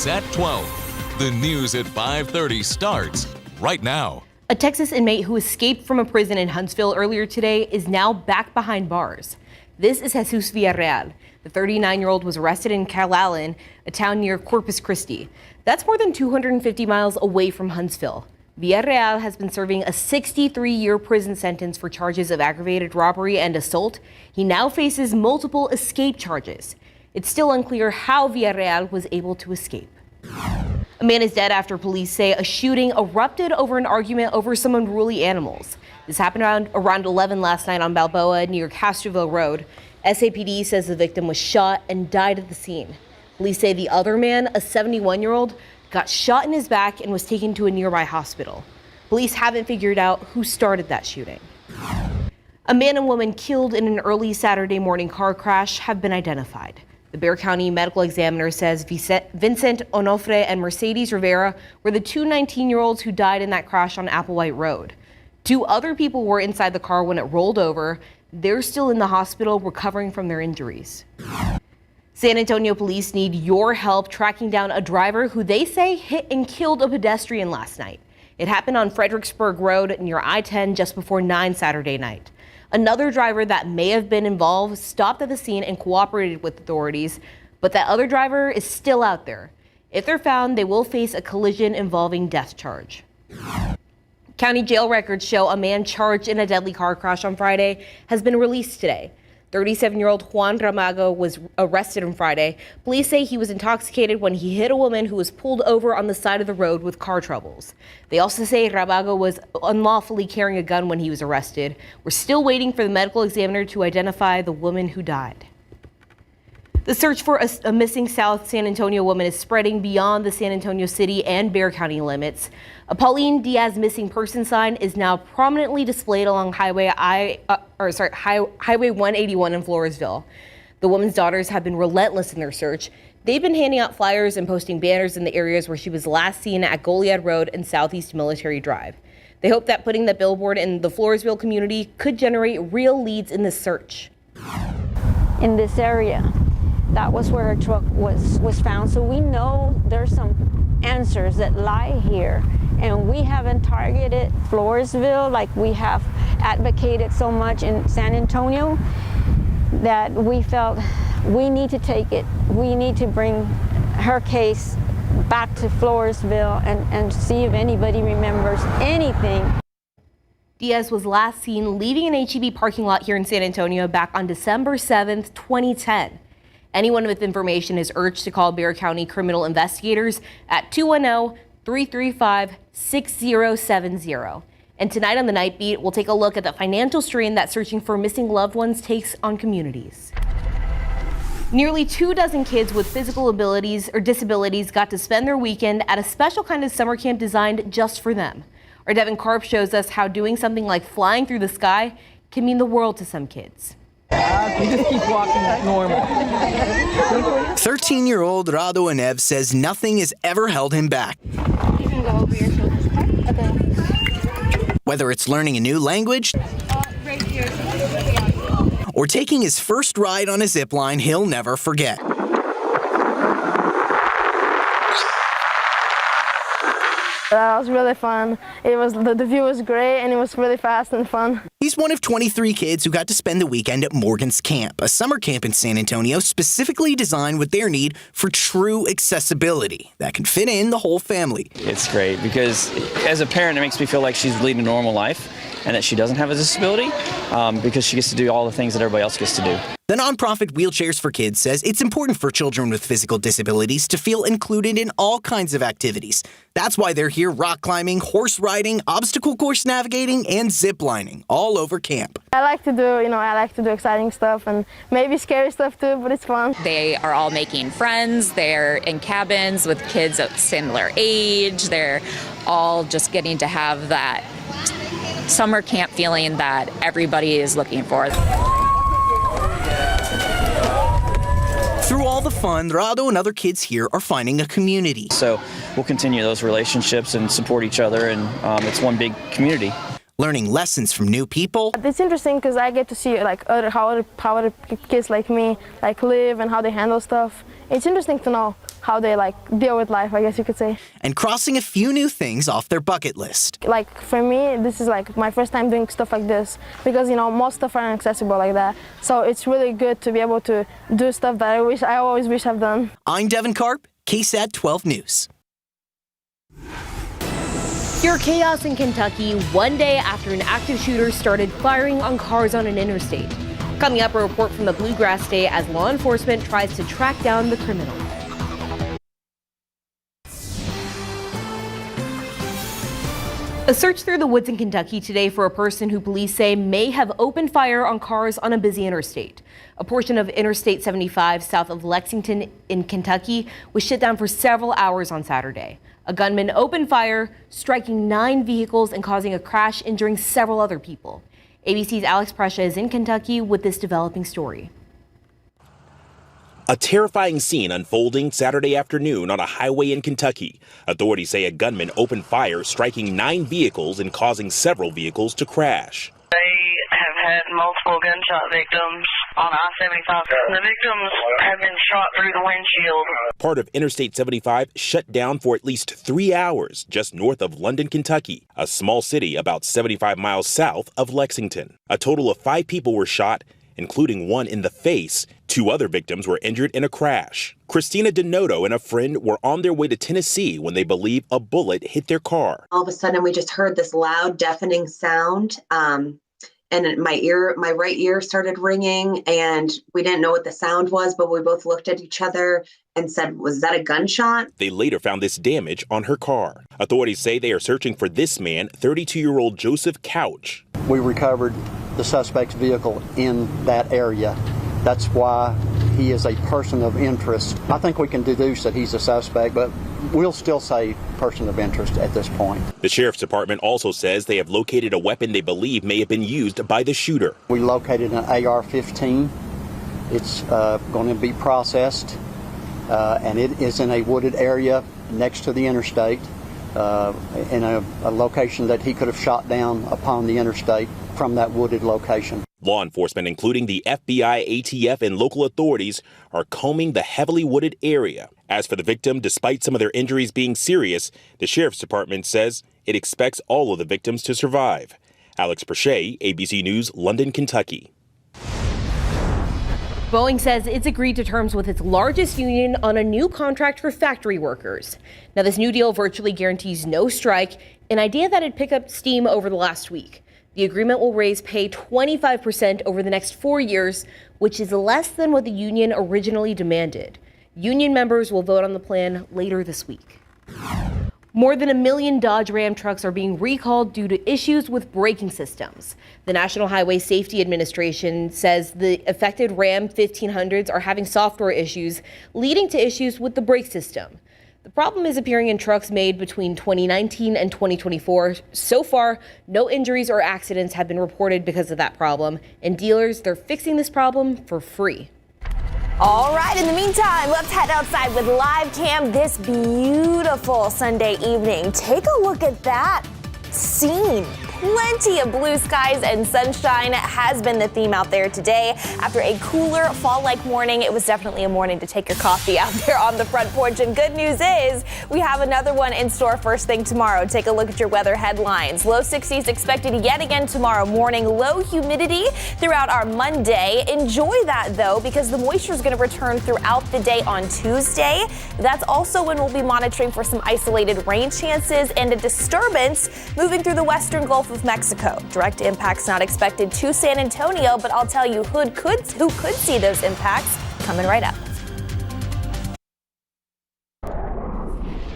KSAT 12. The news at 5:30 starts right now. A Texas inmate who escaped from a prison in Huntsville earlier today is now back behind bars. This is Jesus Villarreal. The 39-year-old was arrested in Calallen, a town near Corpus Christi. That's more than 250 miles away from Huntsville. Villarreal has been serving a 63-year prison sentence for charges of aggravated robbery and assault. He now faces multiple escape charges. It's still unclear how Villarreal was able to escape. A man is dead after police say a shooting erupted over an argument over some unruly animals. This happened around 11 last night on Balboa near Castroville Road. SAPD says the victim was shot and died at the scene. Police say the other man, a 71-year-old, got shot in his back and was taken to a nearby hospital. Police haven't figured out who started that shooting. A man and woman killed in an early Saturday morning car crash have been identified. The Bexar County medical examiner says Vincent Onofre and Mercedes Rivera were the two 19-year-olds who died in that crash on Applewhite Road. Two other people were inside the car when it rolled over. They're still in the hospital recovering from their injuries. San Antonio police need your help tracking down a driver who they say hit and killed a pedestrian last night. It happened on Fredericksburg Road near I-10 just before 9 Saturday night. Another driver that may have been involved stopped at the scene and cooperated with authorities, but that other driver is still out there. If they're found, they will face a collision involving death charge. County jail records show a man charged in a deadly car crash on Friday has been released today. 37-year-old Juan Ramago was arrested on Friday. Police say he was intoxicated when he hit a woman who was pulled over on the side of the road with car troubles. They also say Ramago was unlawfully carrying a gun when he was arrested. We're still waiting for the medical examiner to identify the woman who died. The search for a missing South San Antonio woman is spreading beyond the San Antonio City and Bexar County limits. A Pauline Diaz missing person sign is now prominently displayed along Highway 181 in Floresville. The woman's daughters have been relentless in their search. They've been handing out flyers and posting banners in the areas where she was last seen at Goliad Road and Southeast Military Drive. They hope that putting that billboard in the Floresville community could generate real leads in this search. In this area, that was where her truck was found. So we know there's some answers that lie here. And we haven't targeted Floresville like we have advocated so much in San Antonio, that we felt we need to take it. We need to bring her case back to Floresville and see if anybody remembers anything. Diaz was last seen leaving an HEB parking lot here in San Antonio back on December 7th, 2010. Anyone with information is urged to call Bexar County criminal investigators at 210-335-6070. And tonight on the Night Beat, we'll take a look at the financial strain that searching for missing loved ones takes on communities. Nearly 24 kids with physical abilities or disabilities got to spend their weekend at a special kind of summer camp designed just for them. Our Devin Karp shows us how doing something like flying through the sky can mean the world to some kids. You just keep walking normal. 13-year-old Rado Anev says nothing has ever held him back. You can go over your shoulders. Okay. Whether it's learning a new language Right here. or taking his first ride on a zip line he'll never forget. That was really fun. The view was great and it was really fast and fun. He's one of 23 kids who got to spend the weekend at Morgan's Camp, a summer camp in San Antonio specifically designed with their need for true accessibility that can fit in the whole family. It's great because as a parent, it makes me feel like she's leading a normal life and that she doesn't have a disability because she gets to do all the things that everybody else gets to do. The nonprofit Wheelchairs for Kids says it's important for children with physical disabilities to feel included in all kinds of activities. That's why they're here rock climbing, horse riding, obstacle course navigating, and zip lining all over camp. I like to do exciting stuff and maybe scary stuff too, but it's fun. They are all making friends. They're in cabins with kids of similar age. They're all just getting to have that summer camp feeling that everybody is looking for. Through all the fun, Rado and other kids here are finding a community. So we'll continue those relationships and support each other, and it's one big community. Learning lessons from new people. It's interesting because I get to see how other kids like me live and how they handle stuff. It's interesting to know how they like deal with life, I guess you could say. And crossing a few new things off their bucket list. Like for me, this is like my first time doing stuff like this because, you know, most stuff aren't accessible like that. So it's really good to be able to do stuff that I always wish I've done. I'm Devin Karp, KSAT 12 News. Pure chaos in Kentucky one day after an active shooter started firing on cars on an interstate. Coming up, a report from the Bluegrass State as law enforcement tries to track down the criminal. A search through the woods in Kentucky today for a person who police say may have opened fire on cars on a busy interstate. A portion of Interstate 75 south of Lexington in Kentucky was shut down for several hours on Saturday. A gunman opened fire, striking 9 vehicles and causing a crash, injuring several other people. ABC's Alex Prescia is in Kentucky with this developing story. A terrifying scene unfolding Saturday afternoon on a highway in Kentucky. Authorities say a gunman opened fire, striking 9 vehicles and causing several vehicles to crash. They have had multiple gunshot victims on I-75. The victims have been shot through the windshield. Part of Interstate 75 shut down for at least 3 hours just north of London, Kentucky, a small city about 75 miles south of Lexington. A total of 5 people were shot, including one in the face. 2 other victims were injured in a crash. Christina Denoto and a friend were on their way to Tennessee when they believe a bullet hit their car. All of a sudden, we just heard this loud, deafening sound. And my right ear started ringing, and we didn't know what the sound was, but we both looked at each other and said, "Was that a gunshot?" They later found this damage on her car. Authorities say they are searching for this man, 32-year-old Joseph Couch. We recovered the suspect's vehicle in that area. That's why he is a person of interest. I think we can deduce that he's a suspect, but we'll still say person of interest at this point. The Sheriff's Department also says they have located a weapon they believe may have been used by the shooter. We located an AR-15. It's going to be processed, and it is in a wooded area next to the interstate, in a location that he could have shot down upon the interstate from that wooded location. Law enforcement, including the FBI, ATF, and local authorities, are combing the heavily wooded area. As for the victim, despite some of their injuries being serious, the Sheriff's Department says it expects all of the victims to survive. Alex Prescia, ABC News, London, Kentucky. Boeing says it's agreed to terms with its largest union on a new contract for factory workers. Now, this new deal virtually guarantees no strike, an idea that had picked up steam over the last week. The agreement will raise pay 25% over the next 4 years, which is less than what the union originally demanded. Union members will vote on the plan later this week. More than 1 million Dodge Ram trucks are being recalled due to issues with braking systems. The National Highway Safety Administration says the affected Ram 1500s are having software issues, leading to issues with the brake system. The problem is appearing in trucks made between 2019 and 2024. So far, no injuries or accidents have been reported because of that problem, and dealers, they're fixing this problem for free. All right, in the meantime, let's head outside with live cam this beautiful Sunday evening. Take a look at that scene. Plenty of blue skies and sunshine has been the theme out there today. After a cooler fall-like morning, it was definitely a morning to take your coffee out there on the front porch. And good news is we have another one in store first thing tomorrow. Take a look at your weather headlines. Low 60s expected yet again tomorrow morning. Low humidity throughout our Monday. Enjoy that, though, because the moisture is going to return throughout the day on Tuesday. That's also when we'll be monitoring for some isolated rain chances and a disturbance moving through the western Gulf of Mexico. Direct impacts not expected to San Antonio, but I'll tell you who could see those impacts coming right up.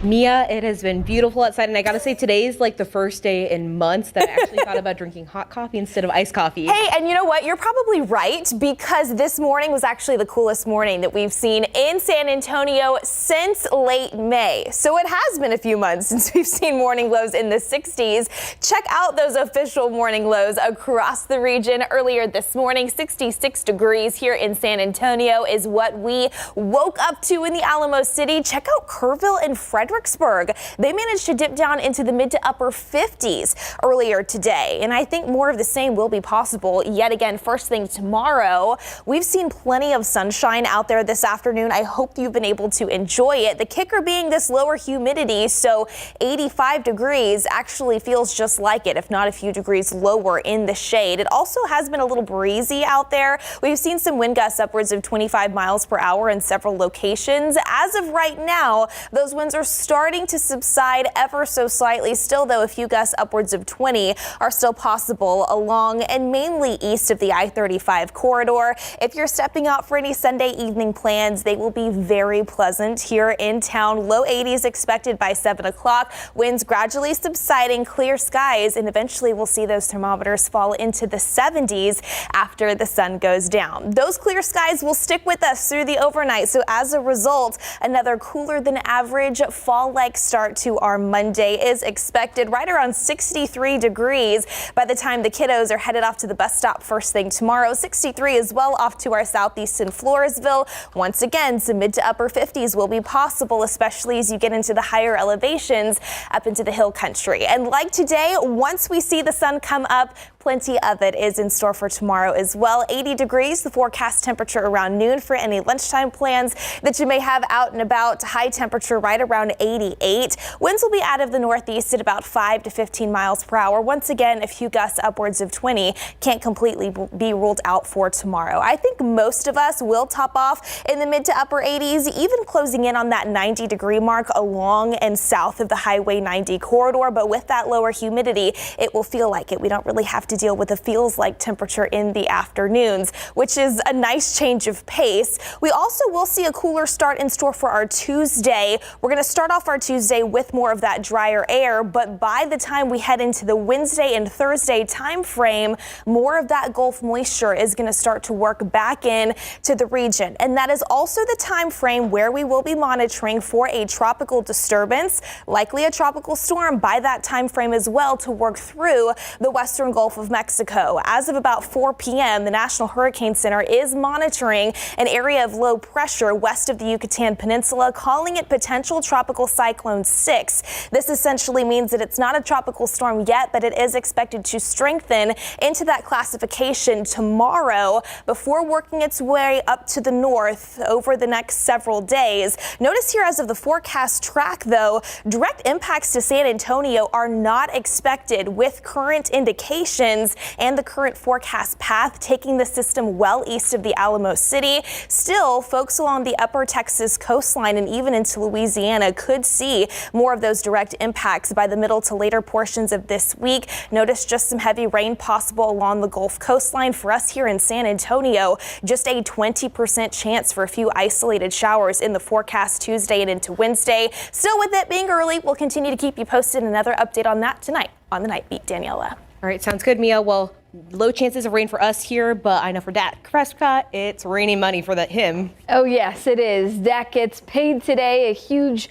Mia, it has been beautiful outside, and I gotta say, today is like the first day in months that I actually thought about drinking hot coffee instead of iced coffee. Hey, and you know what? You're probably right, because this morning was actually the coolest morning that we've seen in San Antonio since late May. So it has been a few months since we've seen morning lows in the 60s. Check out those official morning lows across the region. Earlier this morning, 66 degrees here in San Antonio is what we woke up to in the Alamo City. Check out Kerrville and Frederick. Fredericksburg. They managed to dip down into the mid to upper 50s earlier today. And I think more of the same will be possible yet again first thing tomorrow. We've seen plenty of sunshine out there this afternoon. I hope you've been able to enjoy it. The kicker being this lower humidity, so 85 degrees actually feels just like it, if not a few degrees lower in the shade. It also has been a little breezy out there. We've seen some wind gusts upwards of 25 miles per hour in several locations. As of right now, those winds are starting to subside ever so slightly. Still, though, a few gusts upwards of 20 are still possible along and mainly east of the I-35 corridor. If you're stepping out for any Sunday evening plans, they will be very pleasant here in town. Low 80s expected by 7 o'clock. Winds gradually subsiding, clear skies, and eventually we'll see those thermometers fall into the 70s after the sun goes down. Those clear skies will stick with us through the overnight. So as a result, another cooler than average fall-like start to our Monday is expected, right around 63 degrees by the time the kiddos are headed off to the bus stop first thing tomorrow. 63 as well off to our southeast in Floresville. Once again, some mid to upper 50s will be possible, especially as you get into the higher elevations up into the hill country. And like today, once we see the sun come up, plenty of it is in store for tomorrow as well. 80 degrees, the forecast temperature around noon for any lunchtime plans that you may have out and about. High temperature right around 88. Winds will be out of the northeast at about 5 to 15 miles per hour. Once again, a few gusts upwards of 20 can't completely be ruled out for tomorrow. I think most of us will top off in the mid to upper 80s, even closing in on that 90 degree mark along and south of the Highway 90 corridor. But with that lower humidity, it will feel like it. We don't really have to deal with a feels like temperature in the afternoons, which is a nice change of pace. We also will see a cooler start in store for our Tuesday. We're going to start off our Tuesday with more of that drier air, but by the time we head into the Wednesday and Thursday time frame, more of that Gulf moisture is going to start to work back in to the region. And that is also the time frame where we will be monitoring for a tropical disturbance, likely a tropical storm by that time frame as well, to work through the western Gulf of Mexico. As of about 4 p.m., the National Hurricane Center is monitoring an area of low pressure west of the Yucatan Peninsula, calling it potential tropical cyclone 6. This essentially means that it's not a tropical storm yet, but it is expected to strengthen into that classification tomorrow before working its way up to the north over the next several days. Notice here, as of the forecast track, though, direct impacts to San Antonio are not expected, with current indications and the current forecast path taking the system well east of the Alamo City. Still, folks along the upper Texas coastline and even into Louisiana could see more of those direct impacts by the middle to later portions of this week. Notice just some heavy rain possible along the Gulf coastline. For us here in San Antonio, just a 20% chance for a few isolated showers in the forecast Tuesday and into Wednesday. Still, with it being early, we'll continue to keep you posted. Another update on that tonight on the Night Beat. Daniela. All right, sounds good, Mia. Well, low chances of rain for us here, but I know for Dak Prescott, it's raining money for him. Oh, yes, it is. Dak gets paid today. A huge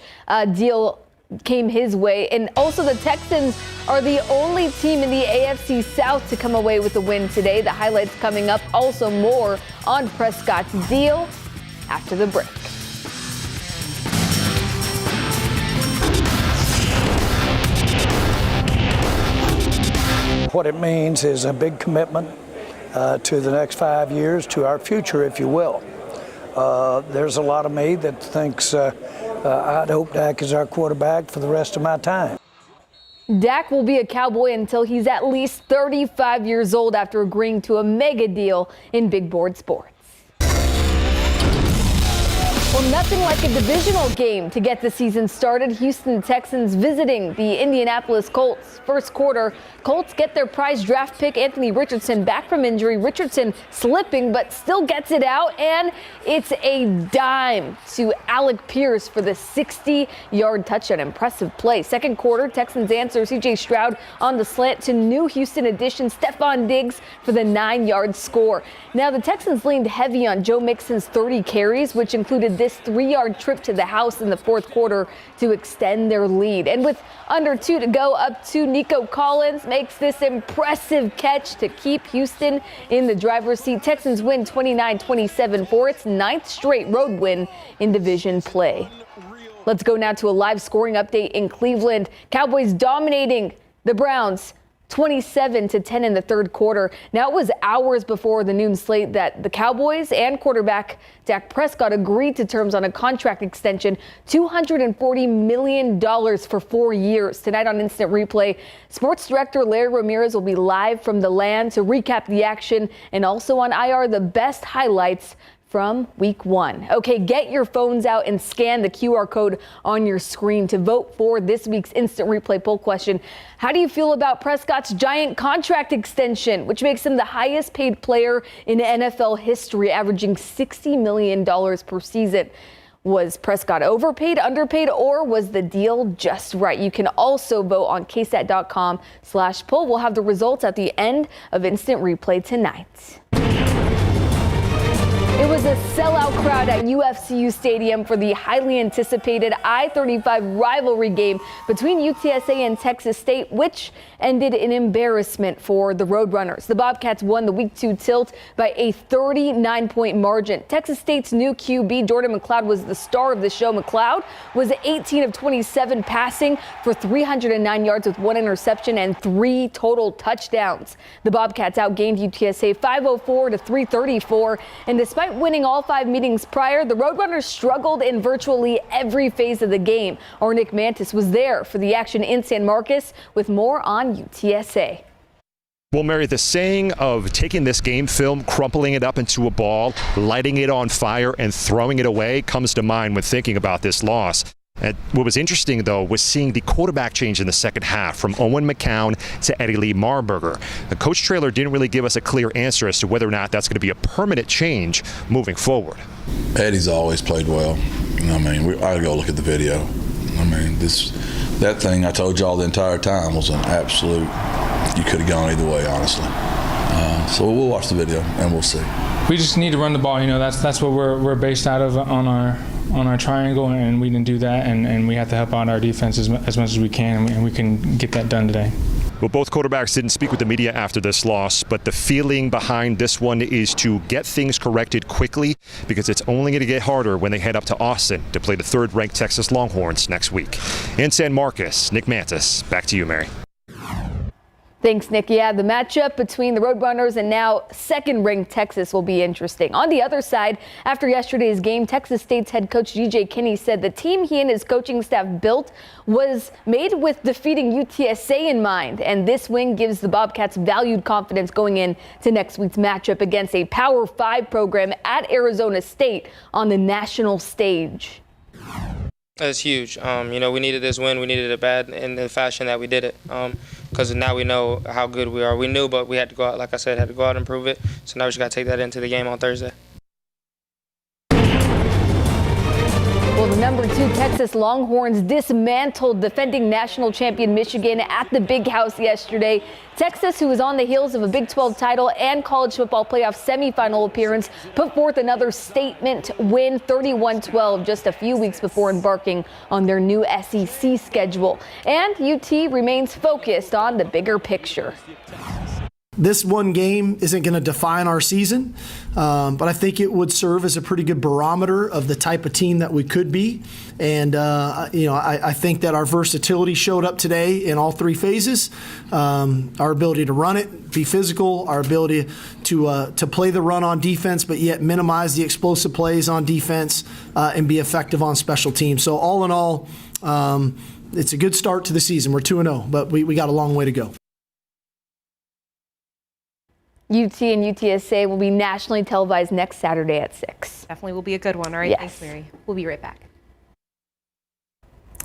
deal came his way. And also the Texans are the only team in the AFC South to come away with a win today. The highlights coming up. Also more on Prescott's deal after the break. What it means is a big commitment to the next 5 years, to our future, if you will. There's a lot of me that thinks I'd hope Dak is our quarterback for the rest of my time. Dak will be a Cowboy until he's at least 35 years old after agreeing to a mega deal in big board sports. Well, nothing like a divisional game to get the season started. Houston Texans visiting the Indianapolis Colts. First quarter, Colts get their prize draft pick Anthony Richardson back from injury. Richardson slipping, but still gets it out, and it's a dime to Alec Pierce for the 60-yard touchdown. Impressive play. Second quarter, Texans answer. C.J. Stroud on the slant to new Houston addition Stephon Diggs for the 9-yard score. Now, the Texans leaned heavy on Joe Mixon's 30 carries, which included this 3-yard trip to the house in the fourth quarter to extend their lead. And with under 2 to go, up to Nico Collins makes this impressive catch to keep Houston in the driver's seat. Texans win 29-27 for its 9th straight road win in division play. Let's go now to a live scoring update in Cleveland. Cowboys dominating the Browns 27-10 in the third quarter. Now, it was hours before the noon slate that the Cowboys and quarterback Dak Prescott agreed to terms on a contract extension, $240 million for 4 years. Tonight on Instant Replay, sports director Larry Ramirez will be live from the land to recap the action, and also on IR, the best highlights from week 1. Okay, get your phones out and scan the QR code on your screen to vote for this week's Instant Replay poll question. How do you feel about Prescott's giant contract extension, which makes him the highest paid player in NFL history, averaging $60 million per season? Was Prescott overpaid, underpaid, or was the deal just right? You can also vote on KSAT.com/poll. We'll have the results at the end of Instant Replay tonight. It was a sellout crowd at UFCU Stadium for the highly anticipated I-35 rivalry game between UTSA and Texas State, which ended in embarrassment for the Roadrunners. The Bobcats won the Week 2 tilt by a 39-point margin. Texas State's new QB, Jordan McLeod, was the star of the show. McLeod was 18 of 27 passing for 309 yards with 1 interception and 3 total touchdowns. The Bobcats outgained UTSA 504 to 334, and despite winning all 5 meetings prior, the Roadrunners struggled in virtually every phase of the game. Our Nick Mantis was there for the action in San Marcos with more on UTSA. Well, Mary, the saying of taking this game film, crumpling it up into a ball, lighting it on fire, and throwing it away comes to mind when thinking about this loss. And what was interesting, though, was seeing the quarterback change in the second half from Owen McCown to Eddie Lee Marburger. The coach trailer didn't really give us a clear answer as to whether or not that's going to be a permanent change moving forward. Eddie's always played well. I mean, I gotta go look at the video. I mean, that thing I told y'all the entire time was an absolute. You could have gone either way, honestly. So we'll watch the video and we'll see. We just need to run the ball. You know, that's what we're based out of on our triangle, and we didn't do that, and we have to help out our defense as much as we can, and we can get that done today. Well, both quarterbacks didn't speak with the media after this loss, but the feeling behind this one is to get things corrected quickly, because it's only going to get harder when they head up to Austin to play the third-ranked Texas Longhorns next week. In San Marcos, Nick Mantis, back to you, Mary. Thanks, Nick. Yeah, the matchup between the Roadrunners and now second-ranked Texas will be interesting. On the other side, after yesterday's game, Texas State's head coach G.J. Kinney said the team he and his coaching staff built was made with defeating UTSA in mind, and this win gives the Bobcats valued confidence going into next week's matchup against a Power 5 program at Arizona State on the national stage. That's huge. You know, we needed this win. We needed it bad in the fashion that we did it. Because now we know how good we are. We knew, but we had to go out, like I said, had to go out and prove it. So now we just got to take that into the game on Thursday. Well, the number 2 Texas Longhorns dismantled defending national champion Michigan at the Big House yesterday. Texas, who was on the heels of a Big 12 title and college football playoff semifinal appearance, put forth another statement win, 31-12, just a few weeks before embarking on their new SEC schedule. And UT remains focused on the bigger picture. This one game isn't going to define our season, but I think it would serve as a pretty good barometer of the type of team that we could be. And, I think that our versatility showed up today in all 3 phases. Our ability to run it, be physical, our ability to play the run on defense, but yet minimize the explosive plays on defense and be effective on special teams. So all in all, it's a good start to the season. We're 2-0, but we got a long way to go. UT and UTSA will be nationally televised next Saturday at 6. Definitely will be a good one. All right, yes. Thanks, Mary. We'll be right back.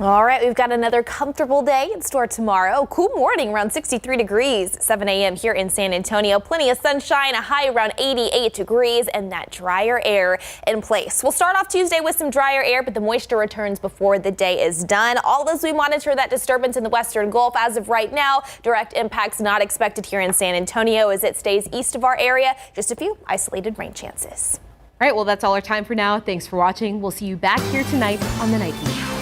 All right, we've got another comfortable day in store tomorrow. Cool morning, around 63 degrees, 7 a.m. here in San Antonio. Plenty of sunshine, a high around 88 degrees, and that drier air in place. We'll start off Tuesday with some drier air, but the moisture returns before the day is done. All as we monitor that disturbance in the western Gulf. As of right now, direct impacts not expected here in San Antonio as it stays east of our area. Just a few isolated rain chances. All right, well, that's all our time for now. Thanks for watching. We'll see you back here tonight on the Night Beat.